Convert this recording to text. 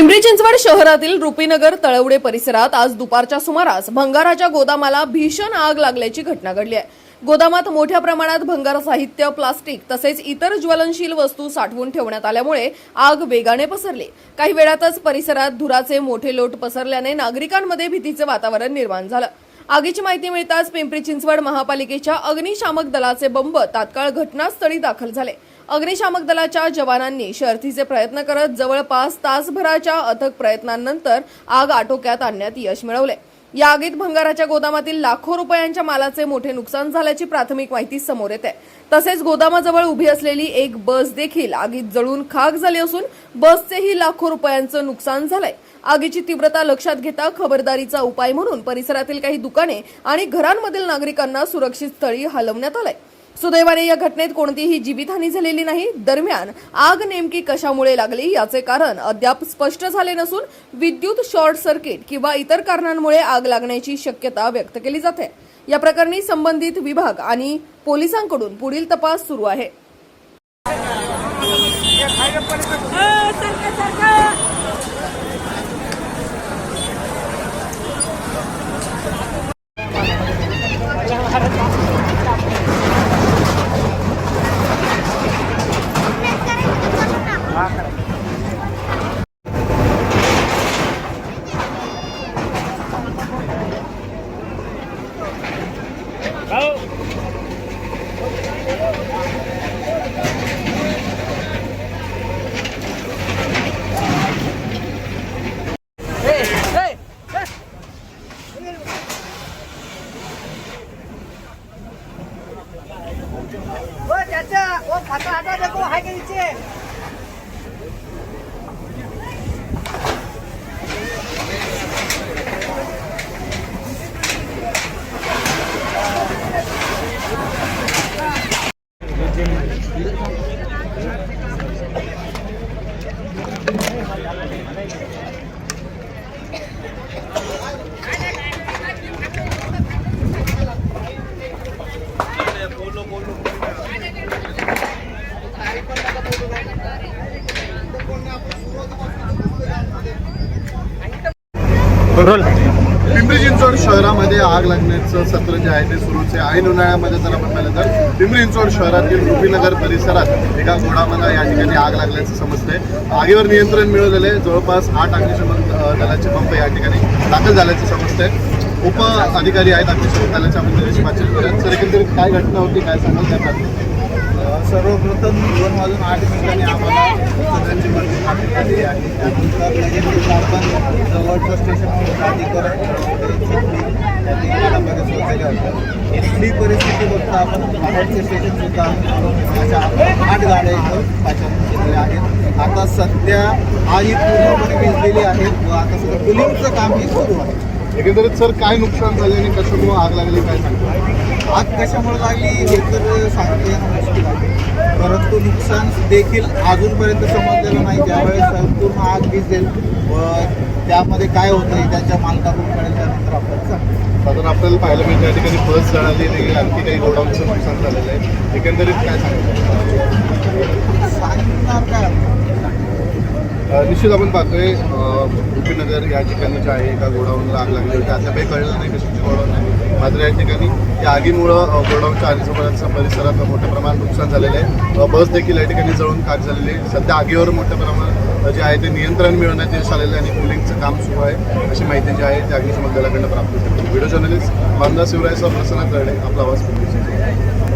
पिंपरी चिंचवड शहरातील रुपीनगर तळवडे परिसरात आज दुपारच्या सुमारास भंगाराच्या गोदामाला भीषण आग लागल्याची घटना घडली आहे। गोदामात मोठ्या प्रमाणात भंगार साहित्य, प्लास्टिक तसेच इतर ज्वलनशील वस्तू साठवून ठेवण्यात आल्यामुळे आग वेगाने पसरली। काही वेळातच परिसरात धुराचे मोठे लोट पसरल्याने नागरिकांमध्ये भीतीचे वातावरण निर्माण झालं। आगीची माहिती मिळताच पिंपरी चिंचवड महापालिकेच्या अग्निशामक दलाचे बंब तात्काळ घटनास्थळी दाखल झाले। अग्निशामक दलाच्या जवानांनी शर्थीचे प्रयत्न करत जवळपास तासभराच्या अथक प्रयत्नांनंतर आग आटोक्यात आणण्यात यश मिळवले। या आगीत भंगाराच्या गोदामातील लाखो रुपयांच्या मालाचे मोठे नुकसान झाल्याची प्राथमिक माहिती समोर येते। तसेच गोदामाजवळ उभी असलेली एक बस देखील आगीत जळून खाक झाली असून बसचेही लाखो रुपयांचं नुकसान झालंय। आगीची तीव्रता लक्षात घेता खबरदारीचा उपाय म्हणून परिसरातील काही दुकाने आणि घरांमधील नागरिकांना सुरक्षित स्थळी हलवण्यात आलंय। सुदैवाने या घटनेत कोणतीही जीवितहानी झालेली नाही। दरम्यान आग नेमकी कशामुळे लागली याचे कारण अद्याप स्पष्ट झाले नसून विद्युत शॉर्ट सर्किट किंवा इतर कारणांमुळे आग लागण्याची शक्यता व्यक्त केली जाते। या प्रकरणी संबंधित विभाग आणि पोलिसांकडून पुढील तपास सुरू आहे। वो खाता आता देखो हाय के नीचे पिंपरी चिंचवड शहरामध्ये आग लागण्याचं सत्र जे आहे ते सुरूच आहे। ऐन उन्हाळ्यामध्ये जर आपण पाहिलं तर पिंपरी चिंचवड शहरातील रुपीनगर परिसरात एका गोडामाला या ठिकाणी आग लागल्याचं समजतंय। आगीवर नियंत्रण मिळवलेले जवळपास 8 अग्निशमन दलाचे बंब या ठिकाणी दाखल झाल्याचं समजतंय। उप अधिकारी आहेत अग्निशमन दलाच्या आपण त्यांच्याशी बातचीत करूया। सर, एकंदरीत काय घटना होती, काय सांगाल त्या? सर्वप्रथम 2:08 आम्हाला सदनची माहिती आली आणि त्यानंतर लगेच आपण जवळच्या स्टेशनवर प्राधिकरण त्यांनी शोधलेले होते। इथली परिस्थिती बघता आपण बाहेरचे स्टेशनसुद्धा अशा 8 गाड्या इथं पाचारण केलेल्या आहेत। आता सध्या आग पूर्णपणे भिजलेली आहे व आता सध्या कुलिंगचं कामही सुरू आहे। एकंदरीत सर काय नुकसान झाले आणि कशामुळे आग लागली काय सांगतो? आग कशामुळे लागली हे तर सांगता येणं मुश्किल आहे, परंतु नुकसान देखील अजूनपर्यंत समजलेलं नाही। ज्यावेळेस संपूर्ण आग भिजेल व त्यामध्ये काय होतं त्याच्या मालकाकडून कळेल त्यानंतर आपल्याला सांगतो। साधारण आपल्याला पाहायला मिळतं या ठिकाणी बस जळाली नाही, आणखी काही गोडाऊनचं नुकसान झालेलं आहे। एकंदरीत काय सांगतो? सांगणार काय निश्चित आपण पाहतोय रुपीनगर या ठिकाणी जे आहे एका गोडाऊनला आग लागली होती। आता काही कळलं नाही कशाची गोडाऊन आहे, मात्र या ठिकाणी या आगीमुळं गोडाऊनच्या आजूबाजूच्या परिसरात मोठ्या प्रमाणात नुकसान झालेलं आहे। बस देखील या ठिकाणी जळून खाक झालेली आहे। सध्या आगीवर मोठ्या प्रमाणात जे आहे ते नियंत्रण मिळवण्यात यश आलेलं आहे आणि कुलिंगचं काम सुरू आहे अशी माहिती जी आहे ती अग्निशमन दलाकडनं प्राप्त होते। व्हिडिओ जर्नलिस्ट बांधा शिवरायसह प्रसन्न करणे, आपला आवाज पिंपरी चिंचवड।